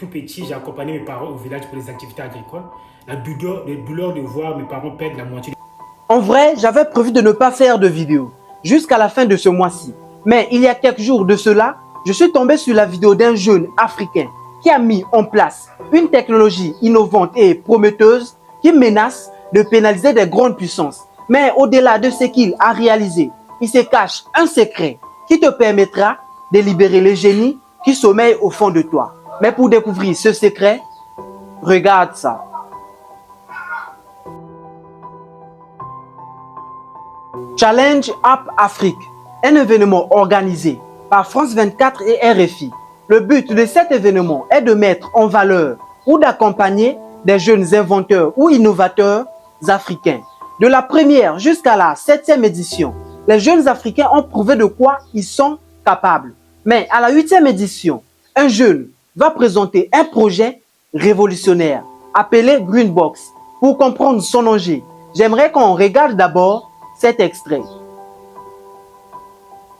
Tout petit, j'ai accompagné mes parents au village pour les activités agricoles. La douleur de voir mes parents perdre la moitié. En vrai, j'avais prévu de ne pas faire de vidéo jusqu'à la fin de ce mois-ci. Mais il y a quelques jours de cela, je suis tombé sur la vidéo d'un jeune africain qui a mis en place une technologie innovante et prometteuse qui menace de pénaliser des grandes puissances. Mais au-delà de ce qu'il a réalisé, il se cache un secret qui te permettra de libérer les génies qui sommeillent au fond de toi. Mais pour découvrir ce secret, regarde ça. Challenge App Afrique, un événement organisé par France 24 et RFI. Le but de cet événement est de mettre en valeur ou d'accompagner des jeunes inventeurs ou innovateurs africains. De la première jusqu'à la 7e édition, les jeunes Africains ont prouvé de quoi ils sont capables. Mais à la 8e édition, un jeune va présenter un projet révolutionnaire appelé Greenbox. Pour comprendre son enjeu, j'aimerais qu'on regarde d'abord cet extrait.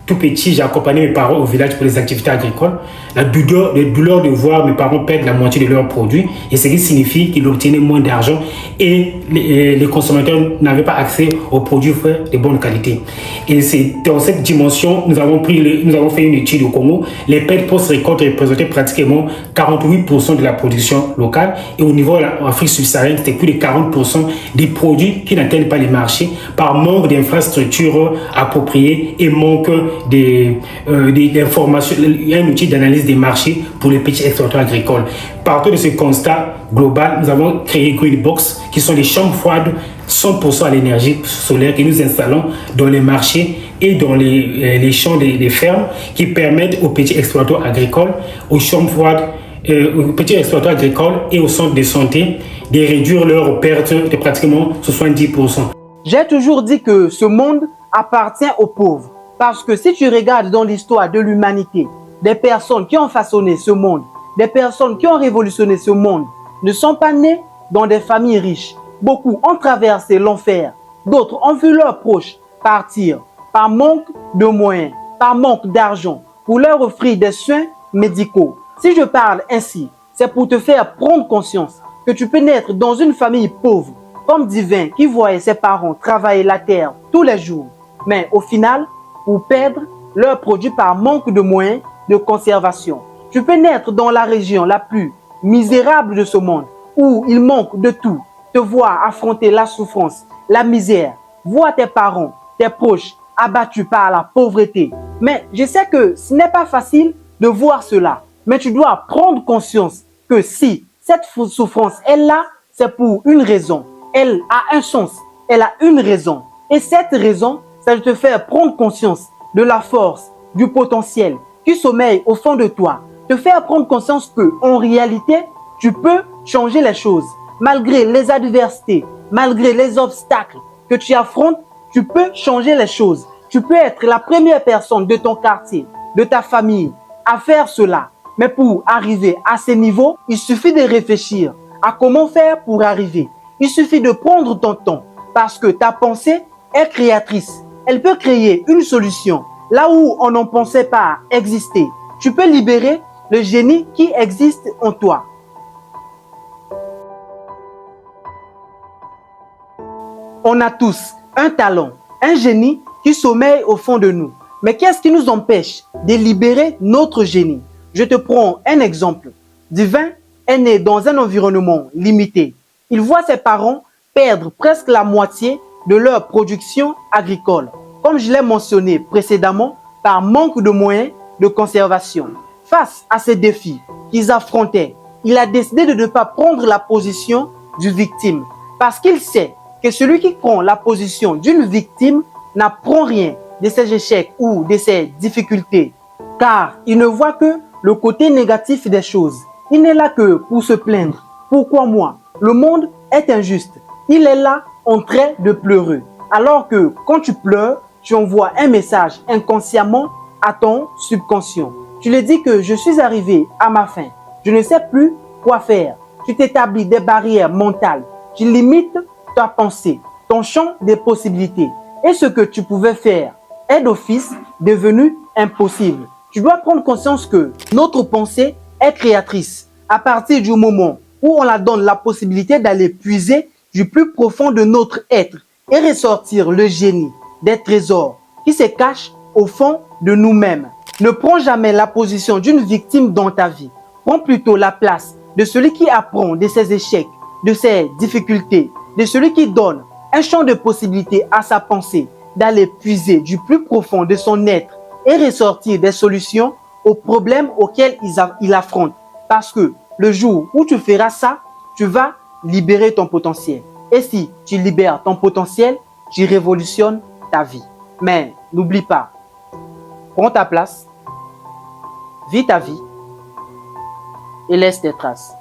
Tout petit, j'ai accompagné mes parents au village pour les activités agricoles. La douleur de voir mes parents perdre la moitié de leurs produits, et ce qui signifie qu'ils obtenaient moins d'argent et les consommateurs n'avaient pas accès aux produits frais de bonne qualité. Et c'est dans cette dimension, nous avons fait une étude au Congo. Les pertes post-récolte représentaient pratiquement 48% de la production locale, et au niveau de l'Afrique subsaharienne, c'était plus de 40% des produits qui n'atteignent pas les marchés par manque d'infrastructures appropriées et manque d'informations. Il y a un outil d'analyse des marchés pour les petits exploitants agricoles. Partant de ce constat global, nous avons créé Greenbox, qui sont des chambres froides 100% à l'énergie solaire que nous installons dans les marchés et dans les champs des fermes, qui permettent aux petits exploitants agricoles, aux chambres froides, aux petits exploitants agricoles et aux centres de santé de réduire leurs pertes de pratiquement 70%. J'ai toujours dit que ce monde appartient aux pauvres. Parce que si tu regardes dans l'histoire de l'humanité, des personnes qui ont façonné ce monde, des personnes qui ont révolutionné ce monde, ne sont pas nées dans des familles riches. Beaucoup ont traversé l'enfer. D'autres ont vu leurs proches partir par manque de moyens, par manque d'argent, pour leur offrir des soins médicaux. Si je parle ainsi, c'est pour te faire prendre conscience que tu peux naître dans une famille pauvre, comme Divin qui voyait ses parents travailler la terre tous les jours. Mais au final, pour perdre leurs produits par manque de moyens de conservation. Tu peux naître dans la région la plus misérable de ce monde, où il manque de tout, te voir affronter la souffrance, la misère, voir tes parents, tes proches abattus par la pauvreté. Mais je sais que ce n'est pas facile de voir cela, mais tu dois prendre conscience que si cette souffrance est là, c'est pour une raison. Elle a un sens, elle a une raison. Et cette raison, ça te fait prendre conscience de la force, du potentiel qui sommeille au fond de toi. Te faire prendre conscience que, en réalité, tu peux changer les choses. Malgré les adversités, malgré les obstacles que tu affrontes, tu peux changer les choses. Tu peux être la première personne de ton quartier, de ta famille, à faire cela. Mais pour arriver à ce niveau, il suffit de réfléchir à comment faire pour arriver. Il suffit de prendre ton temps parce que ta pensée est créatrice. Elle peut créer une solution là où on n'en pensait pas exister. Tu peux libérer le génie qui existe en toi. On a tous un talent, un génie qui sommeille au fond de nous. Mais qu'est-ce qui nous empêche de libérer notre génie? Je te prends un exemple. Divin est né dans un environnement limité. Il voit ses parents perdre presque la moitié de leur production agricole, comme je l'ai mentionné précédemment, par manque de moyens de conservation. Face à ces défis qu'ils affrontaient, il a décidé de ne pas prendre la position du victime, parce qu'il sait que celui qui prend la position d'une victime n'apprend rien de ses échecs ou de ses difficultés, car il ne voit que le côté négatif des choses. Il n'est là que pour se plaindre. Pourquoi moi? Le monde est injuste. Il est là en train de pleurer. Alors que quand tu pleures, tu envoies un message inconsciemment à ton subconscient. Tu lui dis que je suis arrivé à ma fin. Je ne sais plus quoi faire. Tu t'établis des barrières mentales. Tu limites ta pensée, ton champ des possibilités. Et ce que tu pouvais faire est d'office devenu impossible. Tu dois prendre conscience que notre pensée est créatrice. à partir du moment où on la donne la possibilité d'aller puiser du plus profond de notre être et ressortir le génie des trésors qui se cachent au fond de nous-mêmes. Ne prends jamais la position d'une victime dans ta vie. Prends plutôt la place de celui qui apprend de ses échecs, de ses difficultés, de celui qui donne un champ de possibilités à sa pensée d'aller puiser du plus profond de son être et ressortir des solutions aux problèmes auxquels il affronte. Parce que le jour où tu feras ça, tu vas libérer ton potentiel. Et si tu libères ton potentiel, tu révolutionnes ta vie. Mais n'oublie pas, prends ta place, vis ta vie et laisse tes traces.